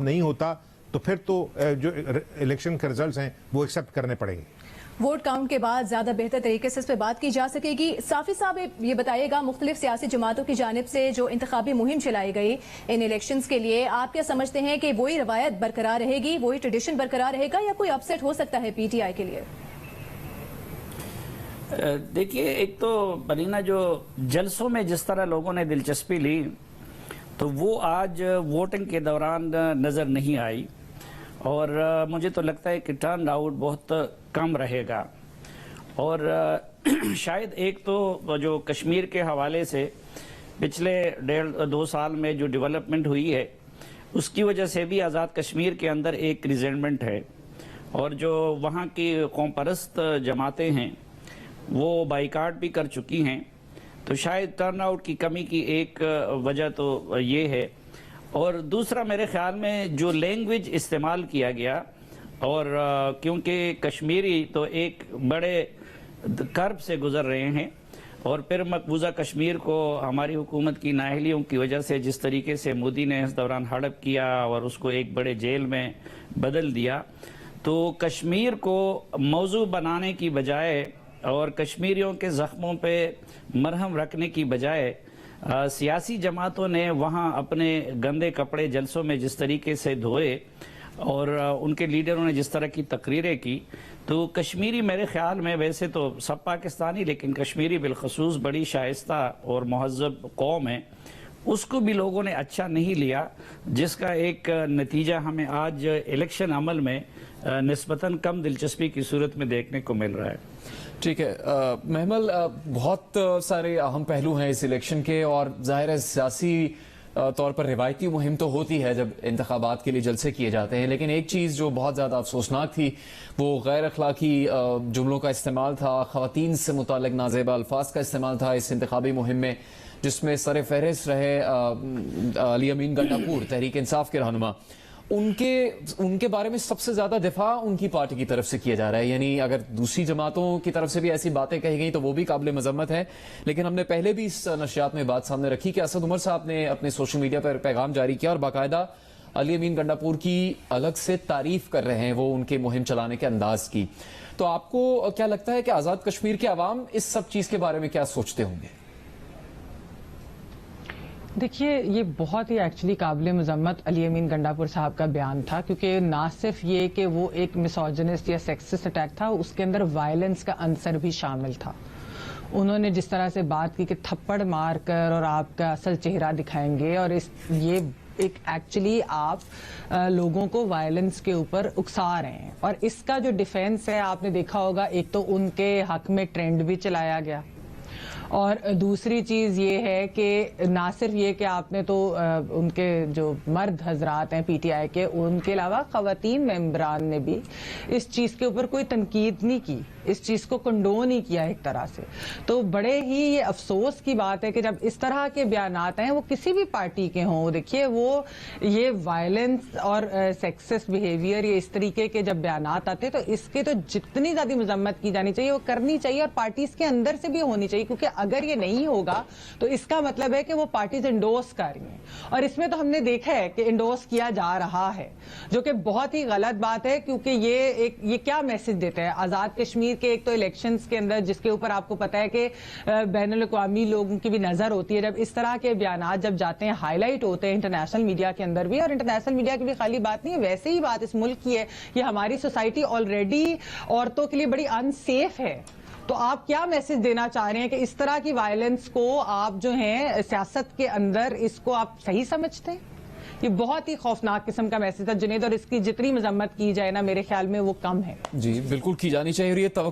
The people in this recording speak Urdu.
نہیں ہوتا تو پھر تو جو الیکشن کے ریزلٹس ہیں وہ ایکسیپٹ کرنے پڑیں گے. ووٹ کاؤنٹ کے بعد زیادہ بہتر طریقے سے اس پہ بات کی جا سکے گی. صافی صاحب یہ بتائیے گا, مختلف سیاسی جماعتوں کی جانب سے جو انتخابی مہم چلائی گئی ان الیکشنز کے لیے, آپ کیا سمجھتے ہیں کہ وہی روایت برقرار رہے گی, وہی ٹریڈیشن برقرار رہے گا, یا کوئی اپسیٹ ہو سکتا ہے پی ٹی آئی کے لیے؟ دیکھیے, ایک تو بلینا جو جلسوں میں جس طرح لوگوں نے دلچسپی لی تو وہ آج ووٹنگ کے دوران نظر نہیں آئی, اور مجھے تو لگتا ہے کہ ٹرن آؤٹ بہت کم رہے گا. اور شاید ایک تو جو کشمیر کے حوالے سے پچھلے 1.5-2 سال میں جو ڈیولپمنٹ ہوئی ہے اس کی وجہ سے بھی آزاد کشمیر کے اندر ایک ریزنٹمنٹ ہے, اور جو وہاں کی قوم پرست جماعتیں ہیں وہ بائیکاٹ بھی کر چکی ہیں. تو شاید ٹرن آؤٹ کی کمی کی ایک وجہ تو یہ ہے. اور دوسرا میرے خیال میں جو لینگویج استعمال کیا گیا, اور کیونکہ کشمیری تو ایک بڑے کرب سے گزر رہے ہیں, اور پھر مقبوضہ کشمیر کو ہماری حکومت کی نااہلیوں کی وجہ سے جس طریقے سے مودی نے اس دوران ہڑپ کیا اور اس کو ایک بڑے جیل میں بدل دیا, تو کشمیر کو موضوع بنانے کی بجائے اور کشمیریوں کے زخموں پہ مرہم رکھنے کی بجائے سیاسی جماعتوں نے وہاں اپنے گندے کپڑے جلسوں میں جس طریقے سے دھوئے, اور ان کے لیڈروں نے جس طرح کی تقریریں کی, تو کشمیری میرے خیال میں, ویسے تو سب پاکستانی لیکن کشمیری بالخصوص بڑی شائستہ اور مہذب قوم ہے, اس کو بھی لوگوں نے اچھا نہیں لیا, جس کا ایک نتیجہ ہمیں آج الیکشن عمل میں نسبتاً کم دلچسپی کی صورت میں دیکھنے کو مل رہا ہے. ٹھیک ہے محمل, بہت سارے اہم پہلو ہیں اس الیکشن کے, اور ظاہر ہے سیاسی طور پر روایتی مہم تو ہوتی ہے جب انتخابات کے لیے جلسے کیے جاتے ہیں, لیکن ایک چیز جو بہت زیادہ افسوسناک تھی وہ غیر اخلاقی جملوں کا استعمال تھا, خواتین سے متعلق نازیبہ الفاظ کا استعمال تھا اس انتخابی مہم میں, جس میں سر فہرست رہے علی امین گنڈاپور تحریک انصاف کے رہنما. ان کے بارے میں سب سے زیادہ دفاع ان کی پارٹی کی طرف سے کیا جا رہا ہے, یعنی اگر دوسری جماعتوں کی طرف سے بھی ایسی باتیں کہی گئی تو وہ بھی قابل مذمت ہے. لیکن ہم نے پہلے بھی اس نشریات میں بات سامنے رکھی کہ اسد عمر صاحب نے اپنے سوشل میڈیا پر پیغام جاری کیا اور باقاعدہ علی امین گنڈاپور کی الگ سے تعریف کر رہے ہیں وہ ان کے مہم چلانے کے انداز کی. تو آپ کو کیا لگتا ہے کہ آزاد کشمیر کے عوام اس سب چیز کے بارے میں کیا سوچتے ہوں گے؟ دیکھیے, یہ بہت ہی ایکچولی قابل مذمت علی امین گنڈاپور صاحب کا بیان تھا, کیونکہ نہ صرف یہ کہ وہ ایک مسوجنسٹ یا سیکسسٹ اٹیک تھا, اس کے اندر وائلنس کا عنصر بھی شامل تھا. انہوں نے جس طرح سے بات کی کہ تھپڑ مار کر اور آپ کا اصل چہرہ دکھائیں گے, اور یہ ایک ایکچولی آپ لوگوں کو وائلنس کے اوپر اکسا رہے ہیں. اور اس کا جو ڈیفینس ہے آپ نے دیکھا ہوگا, ایک تو ان کے حق میں ٹرینڈ بھی چلایا گیا, اور دوسری چیز یہ ہے کہ نہ صرف یہ کہ آپ نے تو ان کے جو مرد حضرات ہیں پی ٹی آئی کے, ان کے علاوہ خواتین ممبران نے بھی اس چیز کے اوپر کوئی تنقید نہیں کی, اس چیز کو کنڈون نہیں کیا ایک طرح سے. تو بڑے ہی یہ افسوس کی بات ہے کہ جب اس طرح کے بیانات ہیں, وہ کسی بھی پارٹی کے ہوں, دیکھیے وہ یہ وائلنس اور سیکسسٹ بیہیویئر, یہ اس طریقے کے جب بیانات آتے ہیں تو اس کے تو جتنی زیادہ مذمت کی جانی چاہیے وہ کرنی چاہیے, اور پارٹیز کے اندر سے بھی ہونی چاہیے, کیونکہ اگر یہ نہیں ہوگا تو اس کا مطلب ہے کہ وہ پارٹیز انڈورس کر رہی ہیں, اور اس میں تو ہم نے دیکھا ہے کہ انڈورس کیا جا رہا ہے, جو کہ بہت ہی غلط بات ہے. کیونکہ یہ کیا میسج دیتا ہے آزاد کشمیر کے, ایک تو الیکشنز کے اندر جس کے اوپر آپ کو پتا ہے کہ بین الاقوامی لوگوں کی بھی نظر ہوتی ہے, جب اس طرح کے بیانات جب جاتے ہیں ہائی لائٹ ہوتے ہیں انٹرنیشنل میڈیا کے اندر بھی, اور انٹرنیشنل میڈیا کی بھی خالی بات نہیں ہے, ویسے ہی بات اس ملک کی ہے کہ ہماری سوسائٹی آلریڈی عورتوں کے لیے بڑی ان سیف ہے. تو آپ کیا میسج دینا چاہ رہے ہیں کہ اس طرح کی وائلنس کو آپ جو ہیں سیاست کے اندر اس کو آپ صحیح سمجھتے ہیں؟ یہ بہت ہی خوفناک قسم کا میسج تھا جنید, اور اس کی جتنی مذمت کی جائے نا میرے خیال میں وہ کم ہے. جی بالکل کی جانی چاہیے, اور یہ توقع